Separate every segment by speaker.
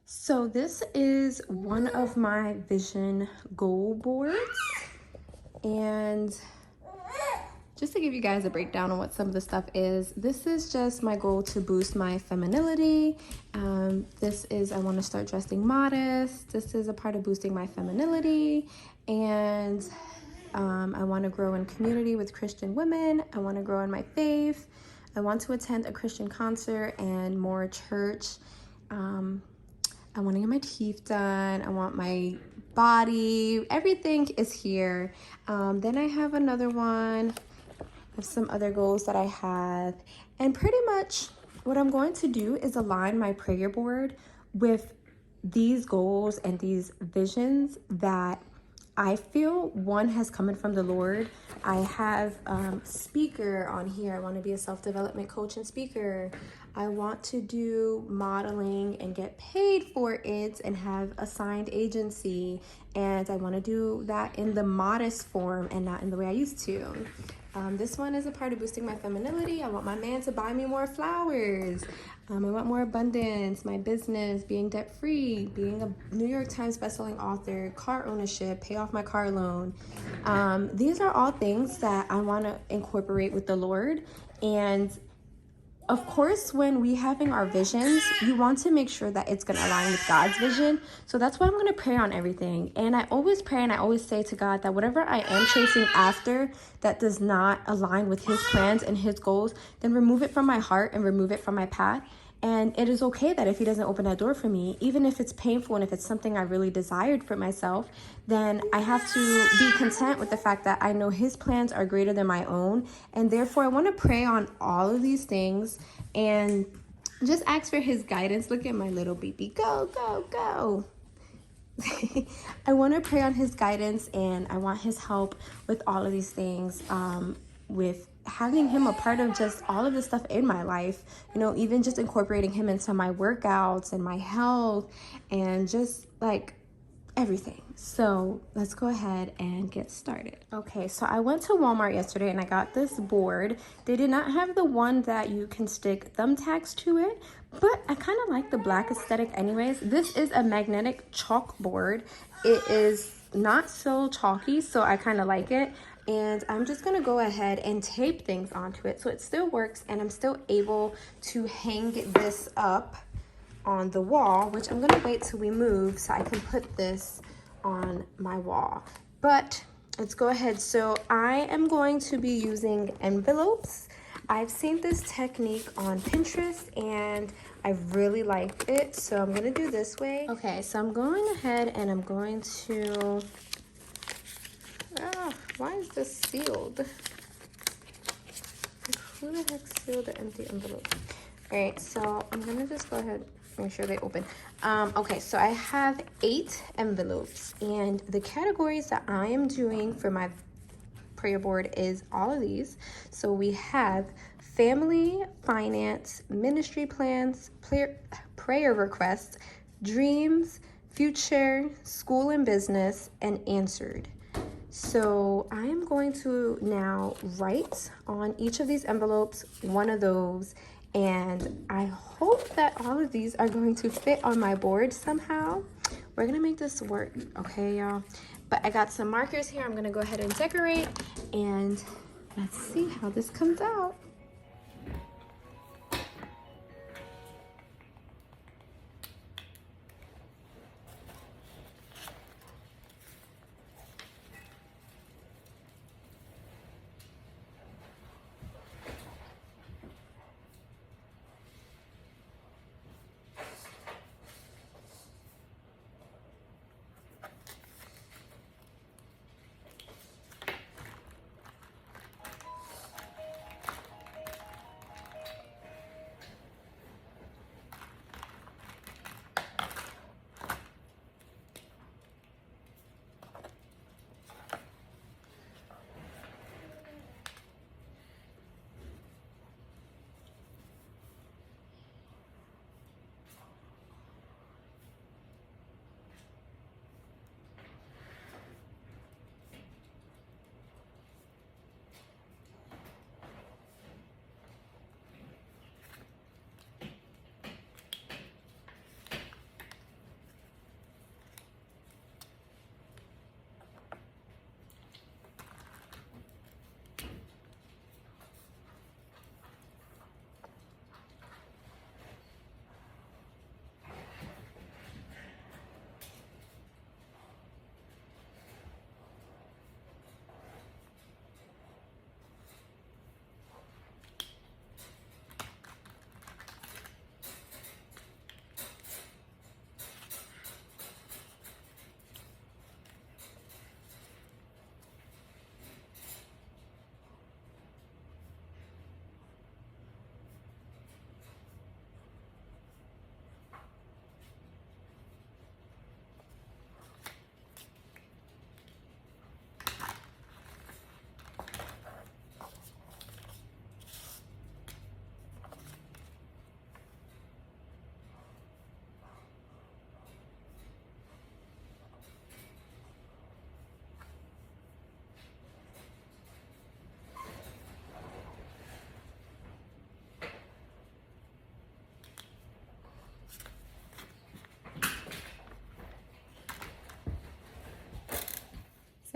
Speaker 1: So this is one of my vision goal boards, and just to give you guys a breakdown on what some of the stuff is, this is just my goal to boost my femininity. This is I want to start dressing modest. This is a part of boosting my femininity, and I want to grow in community with Christian women. I want to grow in my faith. I want to attend a Christian concert and more church. I want to get my teeth done. I want my body. Everything is here. Then I have another one of some other goals that I have. And pretty much what I'm going to do is align my prayer board with these goals and these visions that I feel one has come in from the Lord. I have speaker on here. I want to be a self-development coach and speaker. I want to do modeling and get paid for it and have a signed agency. And I want to do that in the modest form and not in the way I used to. This one is a part of boosting my femininity. I want my man to buy me more flowers. I want more abundance, my business, being debt-free, being a New York Times bestselling author, car ownership, pay off my car loan. These are all things that I want to incorporate with the Lord. And of course, when we having our visions, you want to make sure that it's going to align with God's vision. So that's why I'm going to pray on everything. And I always pray and I always say to God that whatever I am chasing after that does not align with his plans and his goals, then remove it from my heart and remove it from my path. And it is okay that if he doesn't open that door for me, even if it's painful and if it's something I really desired for myself, then I have to be content with the fact that I know his plans are greater than my own. And therefore, I want to pray on all of these things and just ask for his guidance. Look at my little baby. Go, go, go. I want to pray on his guidance and I want his help with all of these things, with having him a part of just all of the stuff in my life, even just incorporating him into my workouts and my health and just like everything. So let's go ahead and get started. Okay, so I went to Walmart yesterday and I got this board. They did not have the one that you can stick thumbtacks to it, but I kind of like the black aesthetic anyways. This is a magnetic chalkboard. It is not so chalky, so I kind of like it. And I'm just gonna go ahead and tape things onto it so it still works and I'm still able to hang this up on the wall, which I'm gonna wait till we move so I can put this on my wall. But let's go ahead. So I am going to be using envelopes. I've seen this technique on Pinterest and I really liked it, so I'm gonna do this way. Okay, so I'm going ahead and I'm going to, why is this sealed? Who the heck sealed the empty envelope? All right, so I'm gonna just go ahead, make sure they open. Okay, so I have 8 envelopes and the categories that I am doing for my prayer board is all of these. So we have family, finance, ministry plans, prayer requests, dreams, future, school and business, and answered. So I am going to now write on each of these envelopes one of those, and I hope that all of these are going to fit on my board somehow. We're gonna make this work, okay, y'all? But I got some markers here. I'm gonna go ahead and decorate, and let's see how this comes out.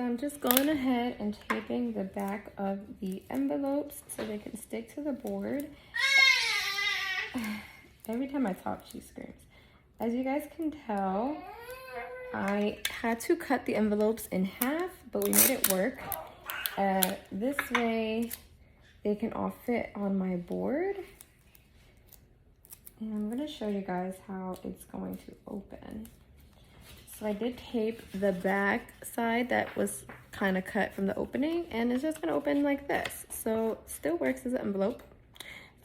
Speaker 1: So I'm just going ahead and taping the back of the envelopes so they can stick to the board. Every time I talk, she screams. As you guys can tell, I had to cut the envelopes in half, but we made it work. This way, they can all fit on my board. And I'm gonna show you guys how it's going to open. So I did tape the back side that was kind of cut from the opening, and it's just gonna open like this. So still works as an envelope.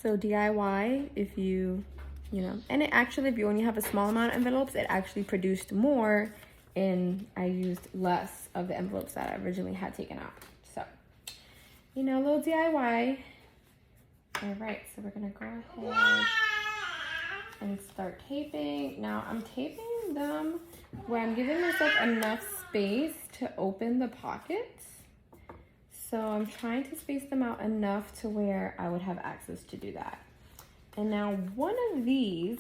Speaker 1: So DIY if you know, and it actually, if you only have a small amount of envelopes, it actually produced more, and I used less of the envelopes that I originally had taken out. So, you know, a little DIY. All right, so we're gonna go ahead and start taping. Now I'm taping them where I'm giving myself enough space to open the pockets. So I'm trying to space them out enough to where I would have access to do that. And now one of these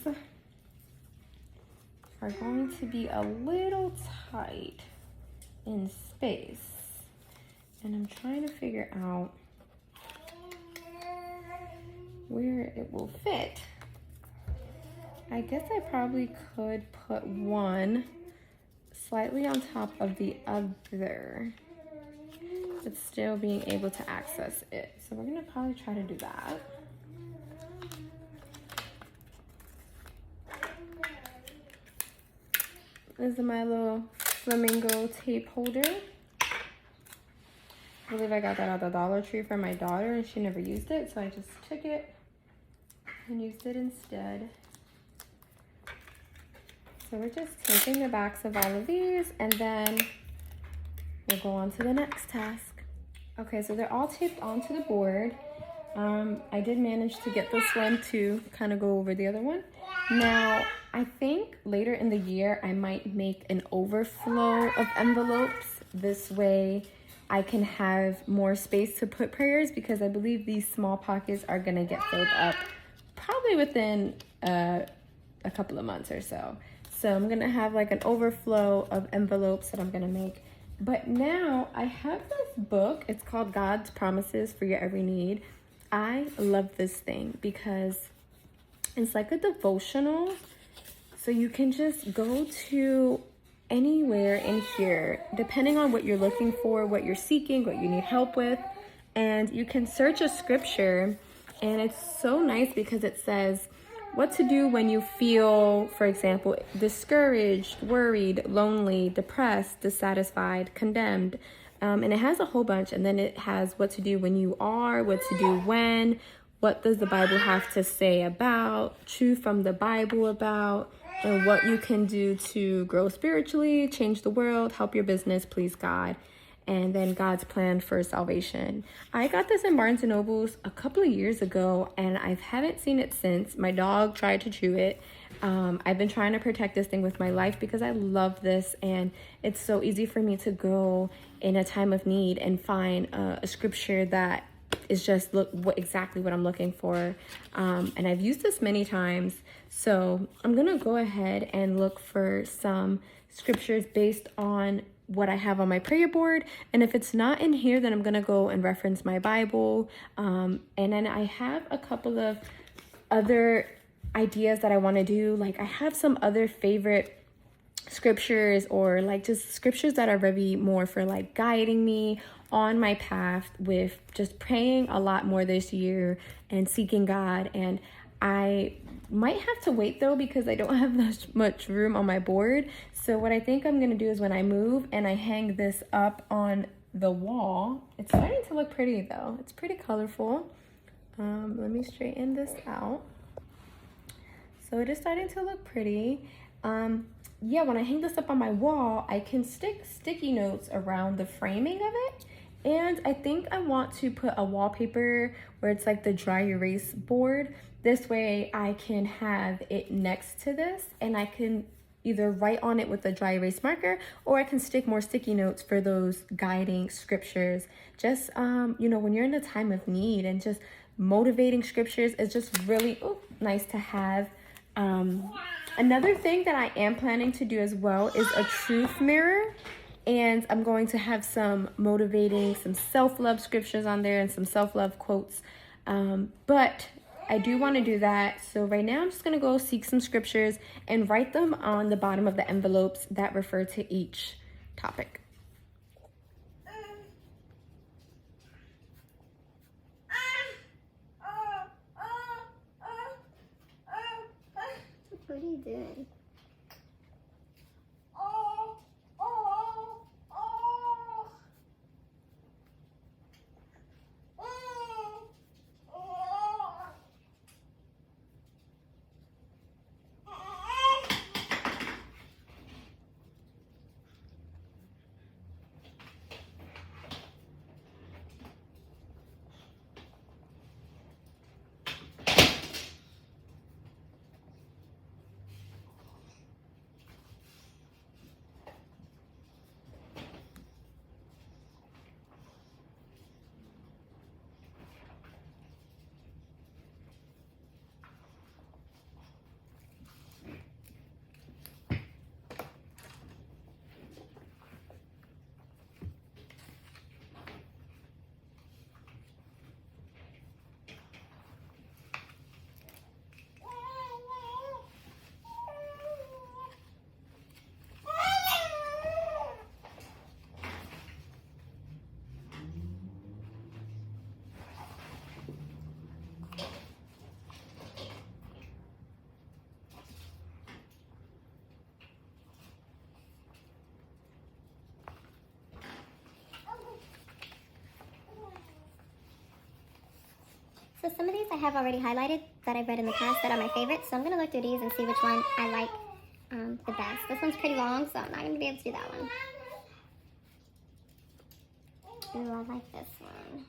Speaker 1: are going to be a little tight in space. And I'm trying to figure out where it will fit. I guess I probably could put one slightly on top of the other, but still being able to access it. So we're gonna probably try to do that. This is my little flamingo tape holder. I believe I got that at the Dollar Tree for my daughter, and she never used it, so I just took it and used it instead. So we're just taping the backs of all of these, and then we'll go on to the next task. Okay, so they're all taped onto the board. I did manage to get this one to kind of go over the other one. Now, I think later in the year, I might make an overflow of envelopes. This way, I can have more space to put prayers, because I believe these small pockets are gonna get filled up probably within a couple of months or so. So I'm gonna have like an overflow of envelopes that I'm gonna make. But now I have this book. It's called God's Promises for Your Every Need. I love this thing because it's like a devotional. So you can just go to anywhere in here, depending on what you're looking for, what you're seeking, what you need help with. And you can search a scripture, and it's so nice because it says what to do when you feel, for example, discouraged, worried, lonely, depressed, dissatisfied, condemned. And it has a whole bunch. And then it has what to do when you are, what to do when, what does the Bible have to say about, truth from the Bible about, and what you can do to grow spiritually, change the world, help your business, please God, and then God's plan for salvation. I got this in Barnes & Noble's a couple of years ago, and I haven't seen it since. My dog tried to chew it. I've been trying to protect this thing with my life because I love this, and it's so easy for me to go in a time of need and find a scripture that is just exactly what I'm looking for. And I've used this many times. So I'm gonna go ahead and look for some scriptures based on what I have on my prayer board. And if it's not in here, then I'm gonna go and reference my Bible. And then I have a couple of other ideas that I wanna do. Like, I have some other favorite scriptures, or like just scriptures that are very more for like guiding me on my path with just praying a lot more this year and seeking God. And I might have to wait though, because I don't have much room on my board. So what I think I'm gonna do is when I move and I hang this up on the wall, it's starting to look pretty though. It's pretty colorful. Let me straighten this out. So it is starting to look pretty. Yeah, when I hang this up on my wall, I can stick sticky notes around the framing of it. And I think I want to put a wallpaper where it's like the dry erase board. This way I can have it next to this, and I can either write on it with a dry erase marker, or I can stick more sticky notes for those guiding scriptures. Just, you know, when you're in a time of need, and just motivating scriptures is just really nice to have. Another thing that I am planning to do as well is a truth mirror. And I'm going to have some motivating, some self-love scriptures on there and some self-love quotes. But I do want to do that. So right now I'm just going to go seek some scriptures and write them on the bottom of the envelopes that refer to each topic.
Speaker 2: What are you doing? So some of these I have already highlighted that I've read in the past that are my favorites. So I'm going to look through these and see which one I like the best. This one's pretty long, so I'm not going to be able to do that one. Ooh, I like this one.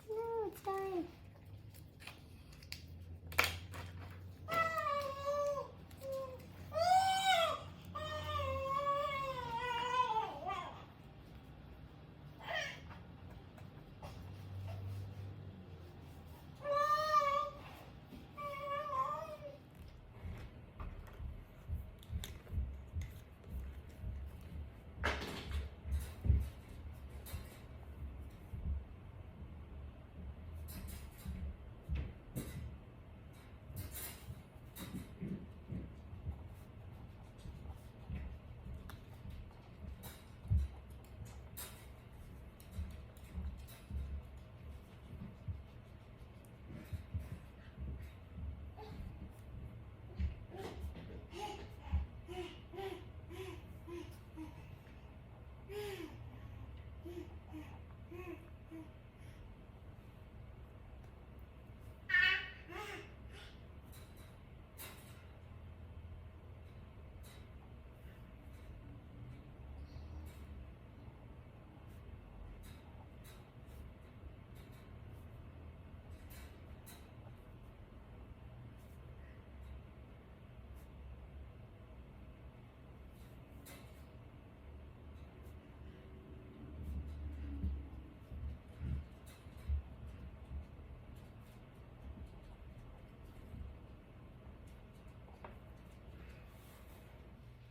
Speaker 2: No, it's fine.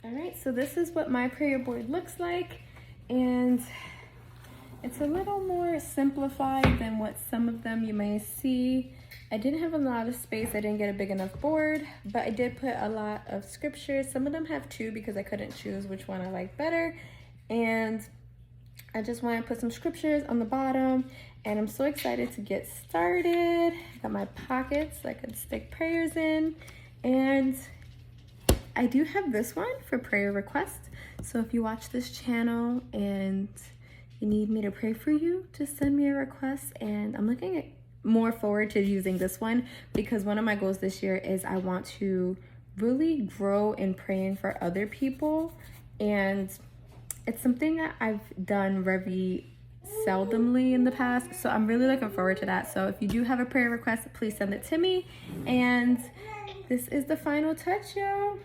Speaker 1: All right, so this is what my prayer board looks like, and it's a little more simplified than what some of them you may see. I didn't have a lot of space. I didn't get a big enough board, but I did put a lot of scriptures. Some of them have two because I couldn't choose which one I like better. And I just want to put some scriptures on the bottom, and I'm so excited to get started. Got my pockets I could stick prayers in, and I do have this one for prayer requests. So if you watch this channel and you need me to pray for you, just send me a request. And I'm looking more forward to using this one because one of my goals this year is I want to really grow in praying for other people. And it's something that I've done very seldomly in the past. So I'm really looking forward to that. So if you do have a prayer request, please send it to me. And this is the final touch, y'all.